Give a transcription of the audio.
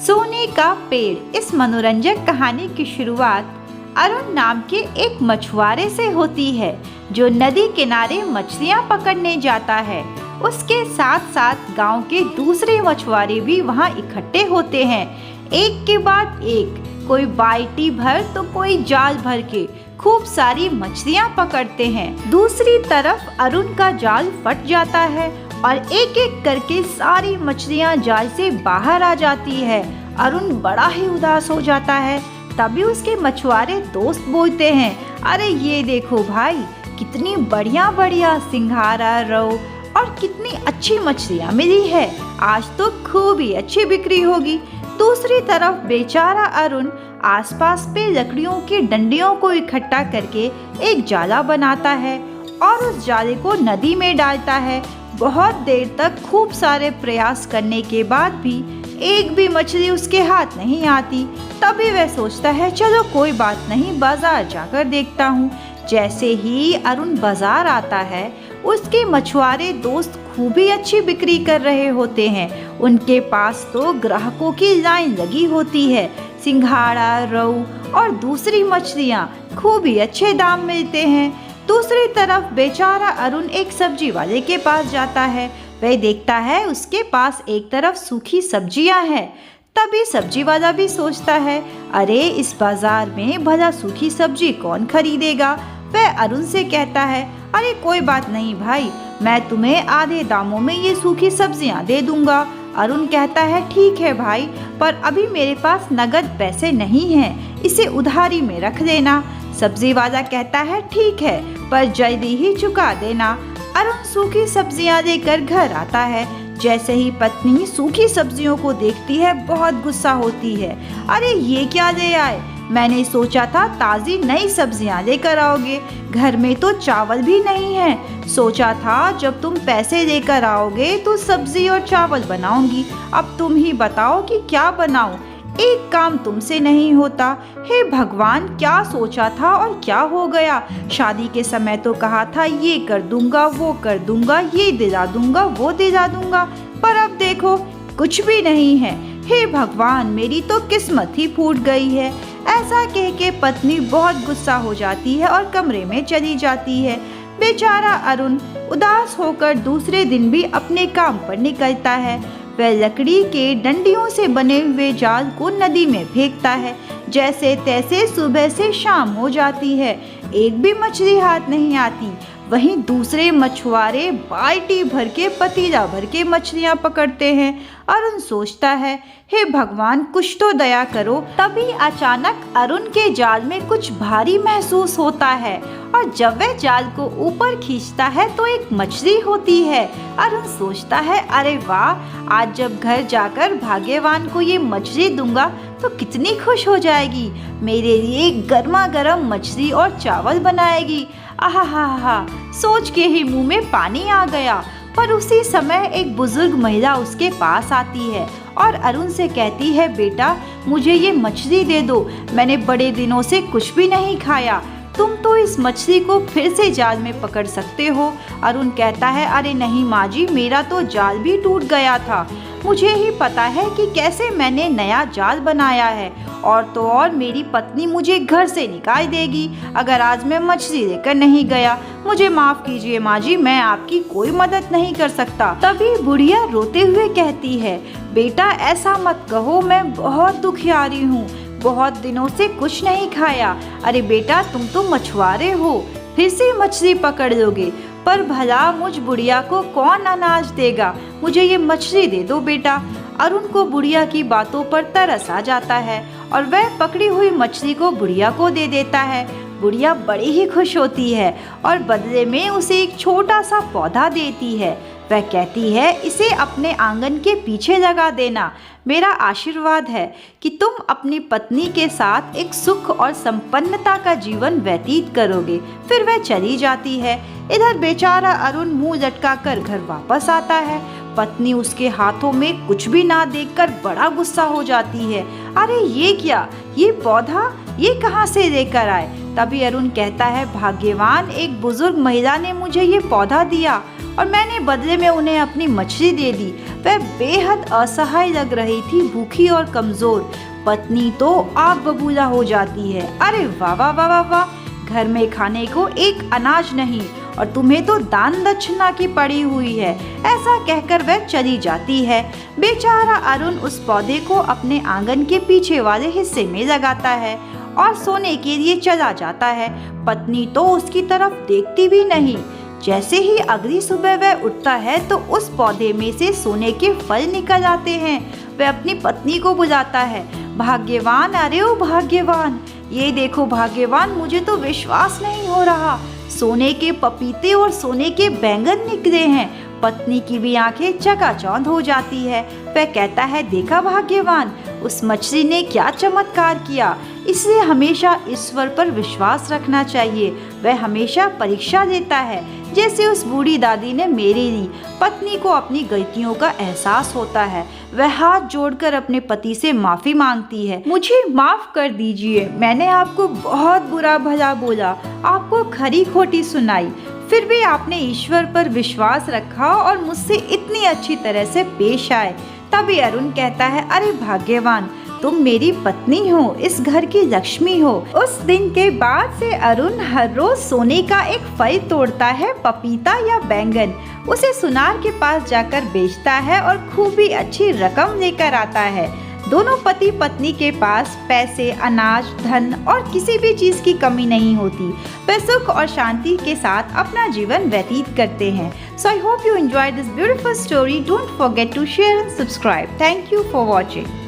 सोने का पेड़। इस मनोरंजक कहानी की शुरुआत अरुण नाम के एक मछुआरे से होती है जो नदी किनारे मछलियां पकड़ने जाता है। उसके साथ साथ गांव के दूसरे मछुआरे भी वहां इकट्ठे होते हैं। एक के बाद एक, कोई बाल्टी भर तो कोई जाल भर के खूब सारी मछलियां पकड़ते हैं। दूसरी तरफ अरुण का जाल फट जाता है और एक एक करके सारी मछलियां जाल से बाहर आ जाती है। अरुण बड़ा ही उदास हो जाता है। तभी उसके मछुआरे दोस्त बोलते हैं, अरे ये देखो भाई, कितनी बढ़िया बढ़िया सिंघाड़ा, रोहू और कितनी अच्छी मछलियां मिली है। आज तो खूब ही अच्छी बिक्री होगी। दूसरी तरफ बेचारा अरुण आसपास पे लकड़ियों की डंडियों को इकट्ठा करके एक जाला बनाता है और उस जाले को नदी में डालता है। बहुत देर तक खूब सारे प्रयास करने के बाद भी एक भी मछली उसके हाथ नहीं आती। तभी वह सोचता है, चलो कोई बात नहीं, बाजार जाकर देखता हूँ। जैसे ही अरुण बाजार आता है, उसके मछुआरे दोस्त खूब ही अच्छी बिक्री कर रहे होते हैं। उनके पास तो ग्राहकों की लाइन लगी होती है। सिंघाड़ा, रोहू और दूसरी मछलियाँ खूब ही अच्छे दाम मिलते हैं। दूसरी तरफ बेचारा अरुण एक सब्जी वाले के पास जाता है। वह देखता है उसके पास एक तरफ सूखी सब्जियां हैं। तभी सब्जी वाला भी सोचता है, अरे इस बाजार में भला सूखी सब्जी कौन खरीदेगा। वह अरुण से कहता है, अरे कोई बात नहीं भाई, मैं तुम्हें आधे दामों में ये सूखी सब्जियां दे दूंगा। अरुण कहता है, ठीक है भाई, पर अभी मेरे पास नगद पैसे नहीं हैं, इसे उधारी में रख देना। सब्जी वाला कहता है, ठीक है, पर जल्दी ही चुका देना। अरुण सूखी सब्जियां लेकर घर आता है। जैसे ही पत्नी सूखी सब्जियों को देखती है, बहुत गुस्सा होती है। अरे ये क्या ले आए, मैंने सोचा था ताज़ी नई सब्जियां लेकर आओगे, घर में तो चावल भी नहीं है। सोचा था जब तुम पैसे लेकर आओगे तो सब्जी और चावल बनाऊंगी। अब तुम ही बताओ कि क्या बनाऊं, एक काम तुमसे नहीं होता। हे भगवान, क्या सोचा था और क्या हो गया। शादी के समय तो कहा था ये कर दूंगा, वो कर दूंगा, ये दिला दूंगा, वो दिला दूंगा, पर अब देखो कुछ भी नहीं है। हे भगवान, मेरी तो किस्मत ही फूट गई है। ऐसा कह के पत्नी बहुत गुस्सा हो जाती है और कमरे में चली जाती है। बेचारा अरुण उदास होकर दूसरे दिन भी अपने काम पर निकलता है। वह लकड़ी के डंडियों से बने हुए जाल को नदी में फेंकता है। जैसे तैसे सुबह से शाम हो जाती है, एक भी मछली हाथ नहीं आती। वहीं दूसरे मछुआरे बाल्टी भर के, पतीला भर के मछलियां पकड़ते हैं। अरुण सोचता है, हे भगवान, कुछ तो दया करो। तभी अचानक अरुण के जाल में कुछ भारी महसूस होता है और जब वह जाल को ऊपर खींचता है तो एक मछली होती है। अरुण सोचता है, अरे वाह, आज जब घर जाकर भाग्यवान को ये मछली दूंगा तो कितनी खुश हो जाएगी, मेरे लिए गर्मा गर्म मछली और चावल बनाएगी। आहा हा हा, सोच के ही मुंह में पानी आ गया। पर उसी समय एक बुजुर्ग महिला उसके पास आती है और अरुण से कहती है, बेटा मुझे ये मछली दे दो, मैंने बड़े दिनों से कुछ भी नहीं खाया, तुम तो इस मछली को फिर से जाल में पकड़ सकते हो। अरुण कहता है, अरे नहीं माँ जी, मेरा तो जाल भी टूट गया था, मुझे ही पता है कि कैसे मैंने नया जाल बनाया है, और तो और मेरी पत्नी मुझे घर से निकाल देगी अगर आज मैं मछली लेकर नहीं गया। मुझे माफ़ कीजिए माँ जी, मैं आपकी कोई मदद नहीं कर सकता। तभी बुढ़िया रोते हुए कहती है, बेटा ऐसा मत कहो, मैं बहुत दुखियारी हूँ, बहुत दिनों से कुछ नहीं खाया। अरे बेटा, तुम तो मछुआरे हो, फिर से मछली पकड़ लोगे, पर भला मुझ बुढ़िया को कौन अनाज देगा, मुझे ये मछली दे दो बेटा। अरुण को बुढ़िया की बातों पर तरस आ जाता है और वह पकड़ी हुई मछली को बुढ़िया को दे देता है। बुढ़िया बड़ी ही खुश होती है और बदले में उसे एक छोटा सा पौधा देती है। वह कहती है, इसे अपने आंगन के पीछे लगा देना, मेरा आशीर्वाद है कि तुम अपनी पत्नी के साथ एक सुख और संपन्नता का जीवन व्यतीत करोगे। फिर वह चली जाती है। इधर बेचारा अरुण मुंह लटका कर घर वापस आता है। पत्नी उसके हाथों में कुछ भी ना देखकर बड़ा गुस्सा हो जाती है। अरे ये क्या, ये पौधा, ये कहाँ से लेकर आए। तभी अरुण कहता है, भाग्यवान एक बुजुर्ग महिला ने मुझे ये पौधा दिया और मैंने बदले में उन्हें अपनी मछली दे दी। वह बेहद असहाय लग रही थी, भूखी और कमजोर। पत्नी तो आग बबूला हो जाती है। अरे वाह वाह वाह वाह वाह, घर में खाने को एक अनाज नहीं और तुम्हें तो दान दक्षिणा की पड़ी हुई है। ऐसा कहकर वह चली जाती है। बेचारा अरुण उस पौधे को अपने आंगन के पीछे वाले हिस्से में लगाता है और सोने के लिए चला जाता है। पत्नी तो उसकी तरफ देखती भी नहीं। जैसे ही अगली सुबह वह उठता है तो उस पौधे में से सोने के फल निकल आते हैं। वह अपनी पत्नी को बुलाता है, भाग्यवान, अरे ओ भाग्यवान, ये देखो भाग्यवान, मुझे तो विश्वास नहीं हो रहा, सोने के पपीते और सोने के बैंगन निकले हैं। पत्नी की भी आंखें चकाचौंध हो जाती है। वह कहता है, देखा भाग्यवान, उस मछली ने क्या चमत्कार किया। इसलिए हमेशा ईश्वर पर विश्वास रखना चाहिए। वह हमेशा परीक्षा देता है, जैसे उस बूढ़ी दादी ने मेरी ली। पत्नी को अपनी गलतियों का एहसास होता है। वह हाथ जोड़कर अपने पति से माफी मांगती है। मुझे माफ कर दीजिए, मैंने आपको बहुत बुरा भला बोला, आपको खरी खोटी सुनाई, फिर भी आपने ईश्वर पर विश्वास रखा और मुझसे इतनी अच्छी तरह से पेश आए। तभी अरुण कहता है, अरे भाग्यवान, तुम मेरी पत्नी हो, इस घर की लक्ष्मी हो। उस दिन के बाद से अरुण हर रोज सोने का एक फल तोड़ता है, पपीता या बैंगन। उसे सुनार के पास जाकर बेचता है और खूब ही अच्छी रकम लेकर आता है। दोनों पति पत्नी के पास पैसे, अनाज, धन और किसी भी चीज की कमी नहीं होती। वे सुख और शांति के साथ अपना जीवन व्यतीत करते हैं। So I hope you enjoyed this beautiful story. Don't forget to share and subscribe. Thank you for watching.